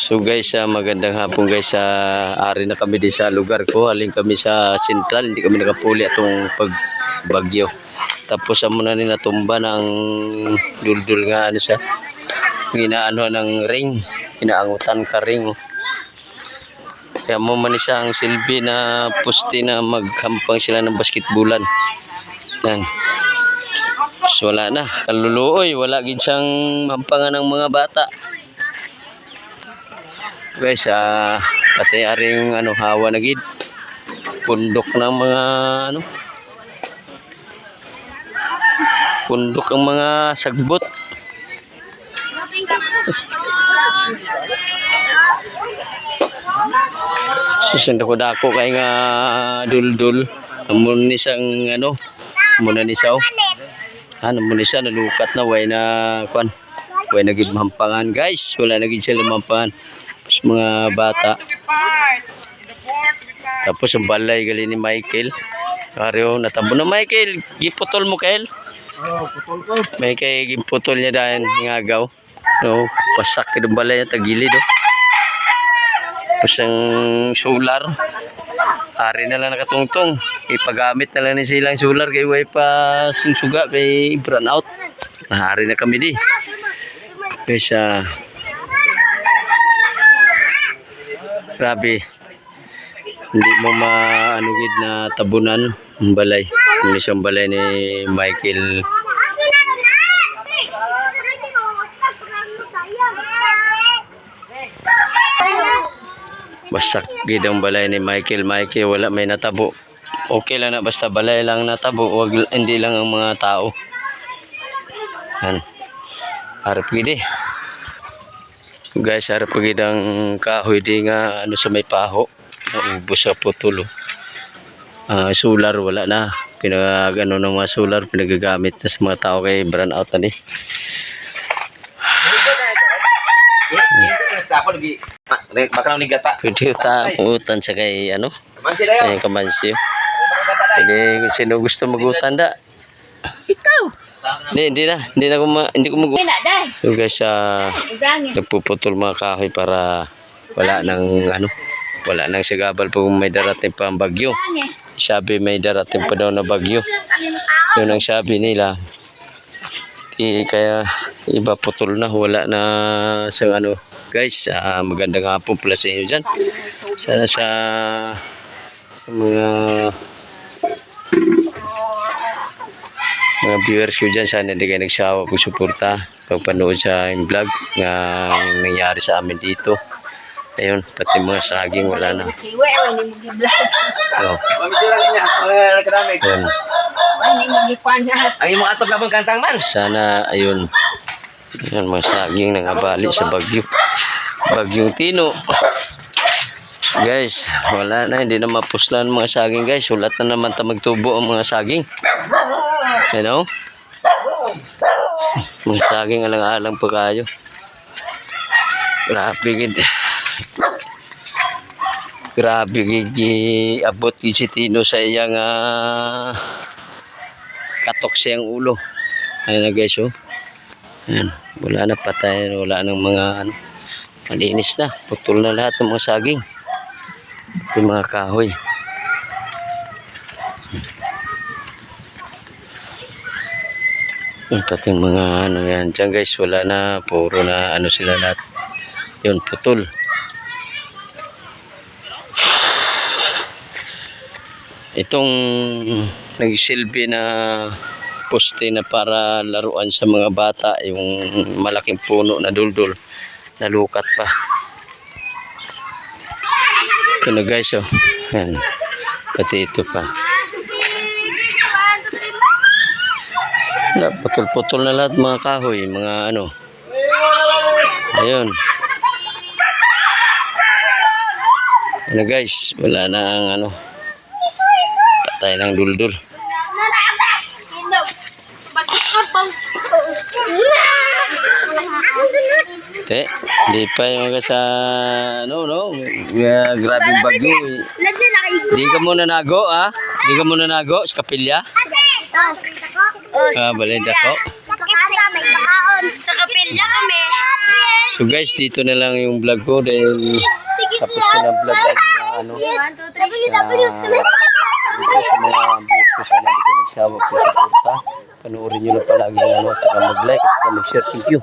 So guys, magandang hapon guys. Ari na kami di sa lugar ko. Haling kami sa sentral. Hindi kami nakapuli atong pagbagyo. Tapos muna ni natumba ng duldul nga ano siya. Ginaano ng ring. Inaangutan ka ring. Kaya mo man siya ang silbi na poste na maghampang sila ng basketbulan. Yan. So wala na. Kaluluoy. Wala gid siyang hampangan ng mga bata. Guys, pati aring ano hawa na gid. Pundok ng mga ano. Pundok ang mga sagbot. Susunda ko dako kay nga duldul. Amon ni sang ano, muna ni saw. Ano ni siya nalukat na way na kwan. Way na gid mahampangan guys. Wala na gid sila mahampangan. Mga bata. Tapos ang balay gali ni Michael. Karyo natabo na Michael. Giputol mo Kael? Oh, putol ko. May kay giputol niya dahil ngagaw. No, pasak ka ng balay niya tagilid oh. Tapos ang solar. Ari na lang nakatungtong. Ipagamit na lang ni silang solar kay way pa suga kay brown out. Hari na kami di. Kaya grabe. Hindi mo maanugid na tabunan ang balay. Hindi siyang balay ni Michael. Basak gid ang balay ni Michael. Michael wala may natabo. Okay lang na basta balay lang natabo. Wag hindi lang ang mga tao. Yan. Harap gid eh. Guys, harap gid ang kahoy di nga ano sa may paho. Naubos sa putulo. Solar wala na. Pinagano ng mga solar pinagagamit na sa mga tao kay brown out na ni. Bakal ni gata. Pwede utan sa kay ano? Kay kamansi. Hindi kung sino gusto magutan da. Ikaw. Hindi ko mag. So guys, nagpuputol mga kahoy para wala nang ano, wala nang sigabal pag may darating pa ang bagyo. Sabi may darating pa daw na bagyo. Yun ang sabi nila. Kaya iba putol na, wala na sa ano. Guys, magandang hapon pala sa inyo dyan. Sana sa mga viewers ko dyan, sana hindi kayo nagsawa kung suporta pagpanood sa yung vlog na nangyari sa amin dito. Ayun, pati mga saging wala na. Oh. Ayun. Ang imong atop labang kantang man. Sana ayun. Yan mga saging nangabali sa bagyo. Bagyong Tino. Guys, wala na, hindi na mapuslan mga saging guys. Ulat na naman ta magtubo ang mga saging. You know? Mga saging alang-alang pa kayo. Grabe gid. Grabe gid abot si Tino sa iyang katok siyang ulo. Ayun na guys oh. Ayan, wala na patay, wala nang mga ano. Malinis na, putol na lahat ng mga saging. Ito mga kahoy. Pati mga ano yan dyan guys, wala na, puro na ano sila lahat. Yun, putol. Itong nagsilbi na poste na para laruan sa mga bata, yung malaking puno na duldul, nalukat pa. Ito na guys oh. Yan. Pati ito pa. Putol-putol na lahat mga kahoy, mga ano. Ayun. Ano guys, wala na ang ano. Patay ng duldul. Di pa yung sa no grabing bagyo. Di ka muna nago Di ka muna nago sa kapilya? Balenda ko. Sa kapilya kami. So guys, dito na lang yung vlog ko dahil tapos ko na vlog ang mga ano. Dito sa mga viewers ko sana hindi ko nagsawa po sa porta. Panoorin nyo na palagi ang ano at mag-like at mag-share. Thank you.